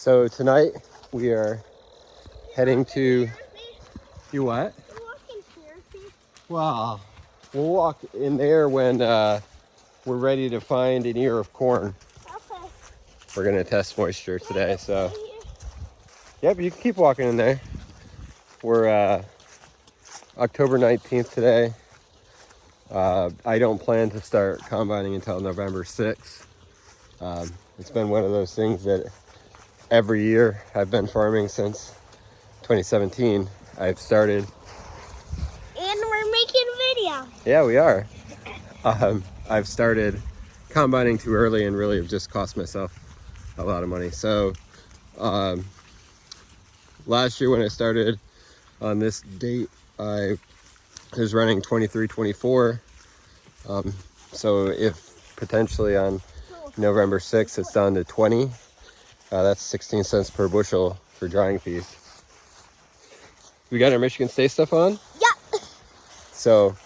So tonight we are heading to. You what? Wow. We'll walk in there when we're ready to find an ear of corn. Okay. We're gonna test moisture today, so. Yep, you can keep walking in there. We're October 19th today. I don't plan to start combining until November 6th. It's been one of those things that every year I've been farming since 2017. I've started. And we're making a video. Yeah, we are. I've started combining too early and really have just cost myself a lot of money. So last year when I started on this date, I was running 23-24. So if potentially on November 6th it's down to 20, that's 16 cents per bushel for drying fees. We got our Michigan State stuff on? Yep. So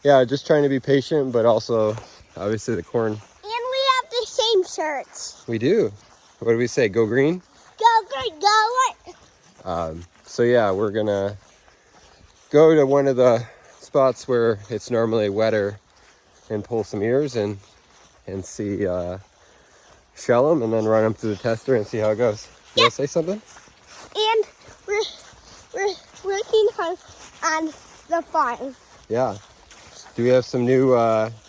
yeah, just trying to be patient, but also obviously the corn. And we have the same shirts. We do. What do we say? Go green? Go green, go white. So yeah, we're gonna go to one of the spots where it's normally wetter and pull some ears and see, shell them and then run them through the tester and see how it goes. You wanna say something? And we're working on the farm. Yeah. Do we have some new,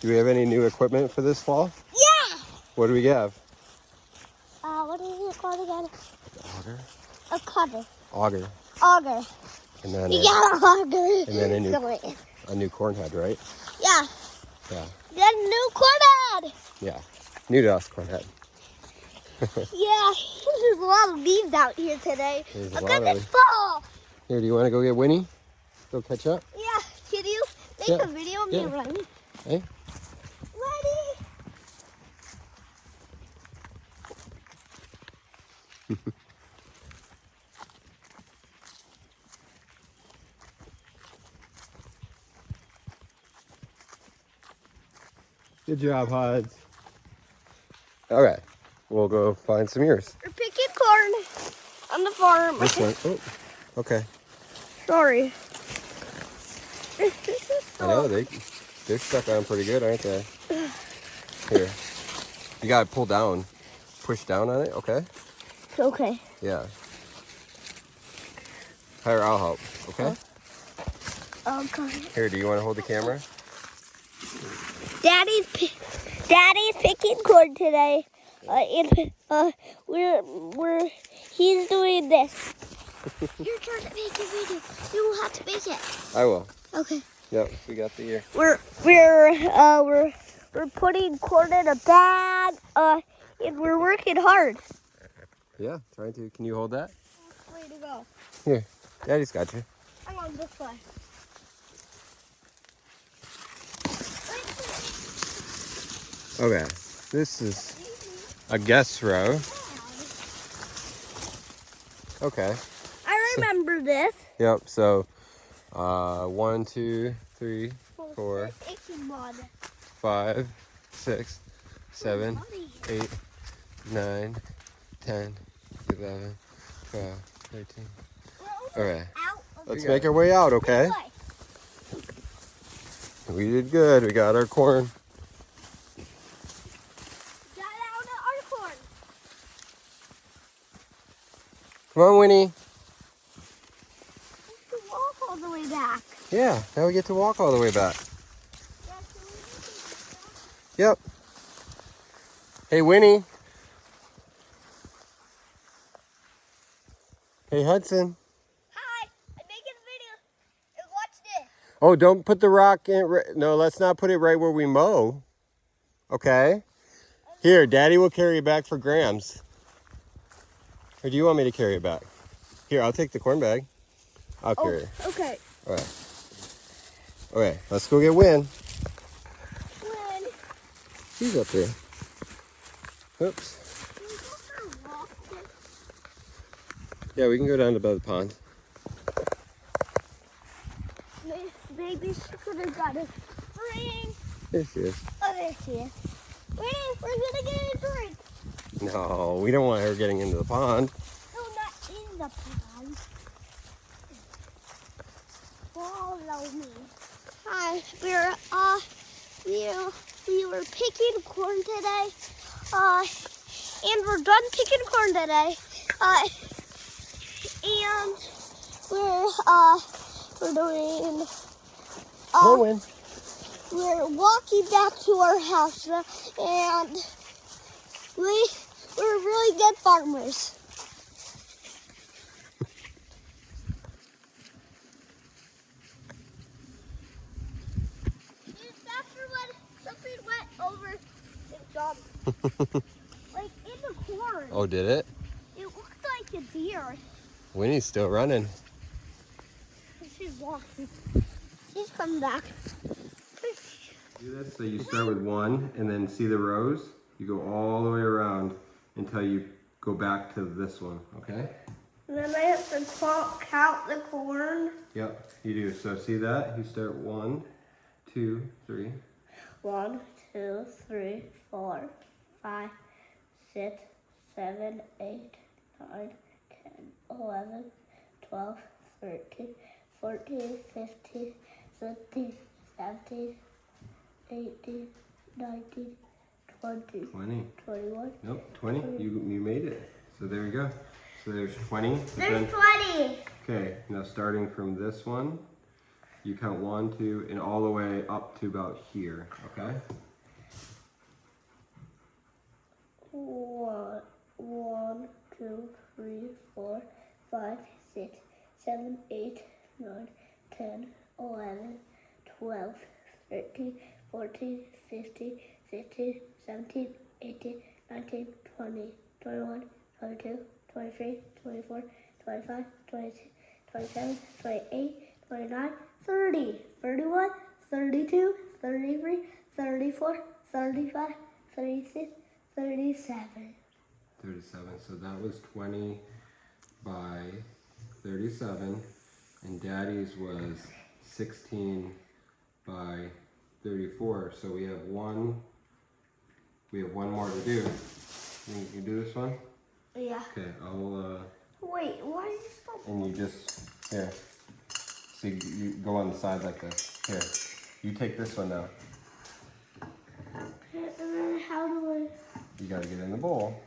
do we have any new equipment for this fall? Yeah. What do we have? What is it called again? Auger. A cutter. Auger. Auger. And then You got an auger. and then a new corn head, right? Yeah. Yeah. Get a new corn head. Yeah. New to us, corn head. Yeah. There's a lot of leaves out here today. There's a Look lot at of this leaves. fall. Here, do you want to go get Winnie? Go catch up? Yeah. Can you make Yeah. a video of me Yeah. running? Hey. Ready? Good job, Huds. Okay, we'll go find some ears. We're picking corn on the farm. This one. Oh, okay. Sorry. I know they're stuck on pretty good, aren't they? Here, you gotta pull down, push down on it. Okay. Okay. Yeah. Here, I'll help. Okay. Okay. Here, do you want to hold the camera? Daddy's picking corn today. He's doing this. Your turn to make a video. You will have to make it. I will. Okay. Yep, we got the ear. We're putting corn in a bag. And we're working hard. Yeah, trying to. Can you hold that? Way to go. Here, Daddy's got you. I'm on this way. Okay, this is a guest row. Okay. I remember this. Yep. So, 1, 2, 3, 4, 5, 6, 7, 8, 9, 10, 11, 12, 13. Okay. Let's make our way out, okay? We did good. We got our corn. Come on, Winnie. We have to walk all the way back. Yeah, now we get to walk all the way back. Yep. Hey, Winnie. Hey, Hudson. Hi, I'm making a video. And watch this. Oh, don't put the rock in. No, let's not put it right where we mow. Okay? Here, Daddy will carry it back for grams. Or do you want me to carry it back? Here, I'll take the corn bag. I'll carry it. Okay. All right. Okay, let's go get Win. When? He's up there. Oops. Can we go for a walk? Yeah, we can go down to the pond. Maybe she could have got a drink. There she is. Oh, there she is. Wait, we're gonna get a drink. No, we don't want her getting into the pond. the pond. Follow me. Hi, we were picking corn today. And we're done picking corn today. And we're doing Mowing. we're walking back to our house, and we're really good farmers. After when something went over and jumped, like in the corn. Oh, did it? It looked like a deer. Winnie's still running. She's walking. She's coming back. Do this so you start with 1 and then see the rows. You go all the way around until you go back to this one, okay? And then I have to count the corn. Yep, you do. So see that? You start 1, 2, 3. 1, 2, 3, 4, 5, 6, 7, 8, 9, 10, 11, 12, 13, 14, 15, 16, 17, 18, 19, 20, 20. 21. Nope, 20. You made it. So there you go. So there's 20. There's 20. Okay, now starting from this one, you count 1, 2, and all the way up to about here, okay? 1, 2, 3, 4, 5, 6, 7, 8, 9, 10, 11, 12, 13, 14, 15, 16, 17, 18, 19, 20, 21, 22, 23, 24, 25, 26, 27, 28, 29, 30, 31, 32, 33, 34, 35, 36, 37. 37. So that was 20 by 37. And Daddy's was 16 by 34. So we have one more to do. You can do this one? Yeah. Okay, I'll Wait, why is this so? and you just here. So you go on the side like this. Here. You take this one now. And then how do I? You gotta get in the bowl.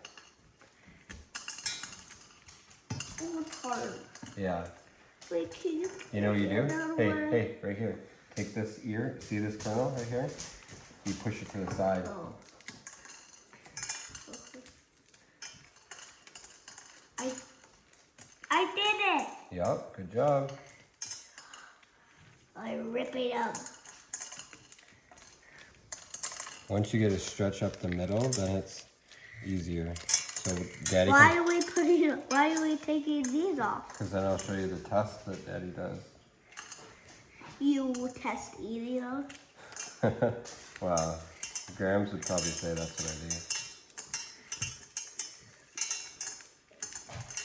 Oh, it's hard. Yeah. Wait, can you? You know what you do? Another Hey, one? hey, right here. Take this ear. See this kernel right here? You push it to the side. Oh. I did it. Yep, good job. I rip it up. Once you get a stretch up the middle, then it's easier. So Daddy Why can, are we Why are we taking these off? because then I'll show you the test that Daddy does. You test eating them. Wow, Grams would probably say that's what I do.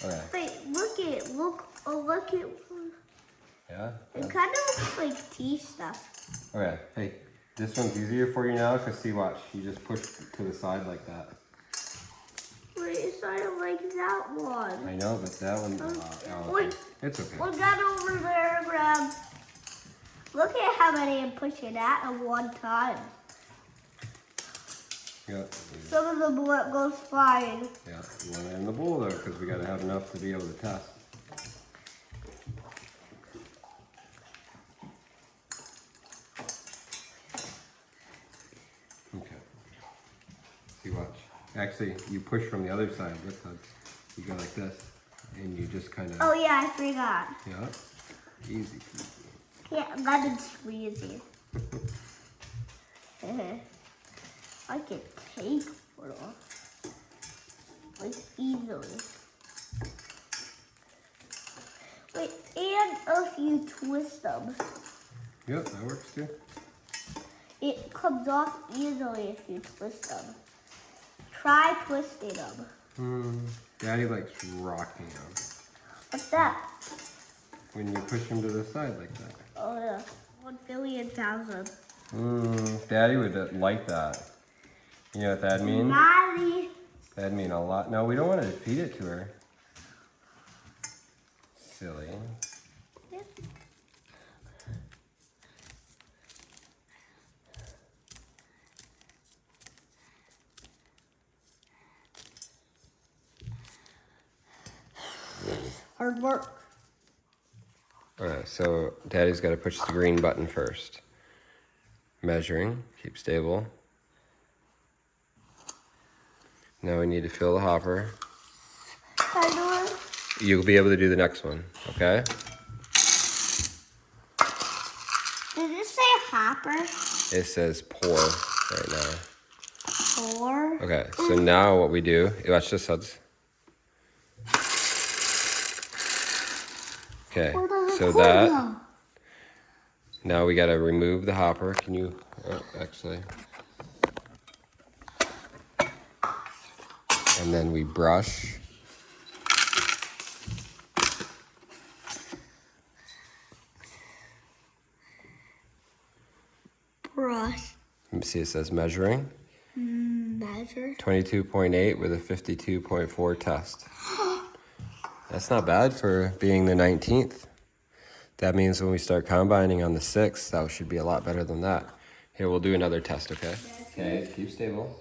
Okay. Wait, look at. Yeah? It kind of looks like tea stuff. Okay, hey, this one's easier for you now, because see, watch, you just push to the side like that. Wait, it's kind of like that one. I know, but that one, Wait. it's okay. Look that over there, Graham. Look at how many I'm pushing at one time. Yeah, Some of them goes fine. yeah, you want it in the bowl though, because we got to have enough to be able to test. Okay. See, watch. Actually, you push from the other side. This side. You go like this, and you just kind of. Oh yeah, I forgot. Yeah. Easy peasy. Yeah, lemon squeezy. I can take one off. Like easily. Wait, and if you twist them, Yep, that works too. it comes off easily if you twist them. Try twisting them. Daddy likes rocking them. What's that? When you push them to the side like that. Oh yeah, 1,000,000,000. Daddy would like that. You know what that'd mean? Mommy. That'd mean a lot. No, we don't want to feed it to her. silly. Yep. Hard work. Alright, so Daddy's got to push the green button first. Measuring, keep stable. Now we need to fill the hopper. You'll be able to do the next one, okay? Does it say hopper? It says pour right now. Pour? Okay, so now what we do, watch this, Huds. Okay, so that, now we gotta remove the hopper. Can you, actually. And then we brush. Brush. Let me see, it says measuring. Measure. 22.8 with a 52.4 test. That's not bad for being the 19th. That means when we start combining on the 6th, that should be a lot better than that. Here, we'll do another test, okay? Okay, keep stable.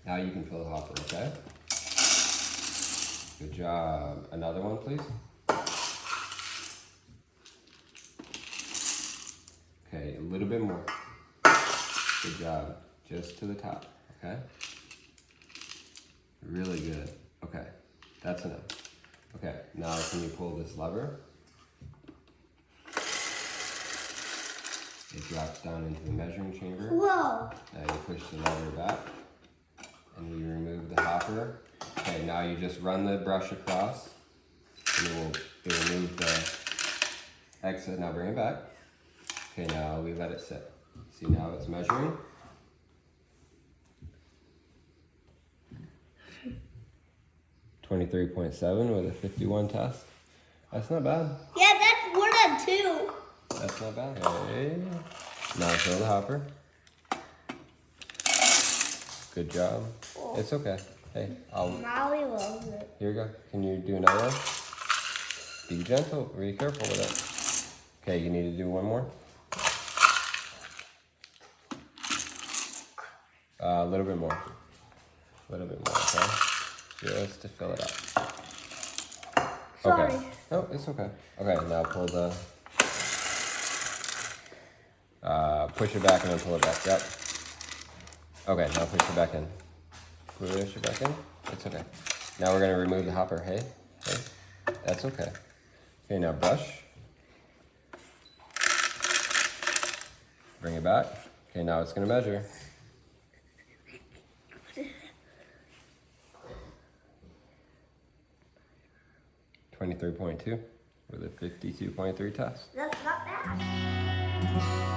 Now you can fill the hopper, okay? Good job. Another one, please. Okay, a little bit more. Good job. Just to the top, okay? Really good. Okay, that's enough. Okay, now can you pull this lever? It drops down into the measuring chamber. Whoa. Now you push the lever back and we remove the hopper. Okay, now you just run the brush across and it will move the exit. Now bring it back. Okay, now we let it sit. See, now it's measuring. .7 with a 51 test. That's not bad. Yeah, that's more than 2. That's not bad. Okay. Now fill the hopper. Good job. Cool. It's okay. Hey, Molly loves it. here we go. Can you do another one? Be gentle. Be careful with it. Okay, you need to do one more. A little bit more. A little bit more, okay? Just to fill it up. Sorry. Okay. No, it's okay. Okay, now pull the... push it back and then pull it back. Yep. Okay, now push it back in. Push it back in. It's okay. Now we're going to remove the hopper. Hey, hey. That's okay. Okay, now brush. Bring it back. Okay, now it's going to measure. 23.2 with a 52.3 test. That's not bad.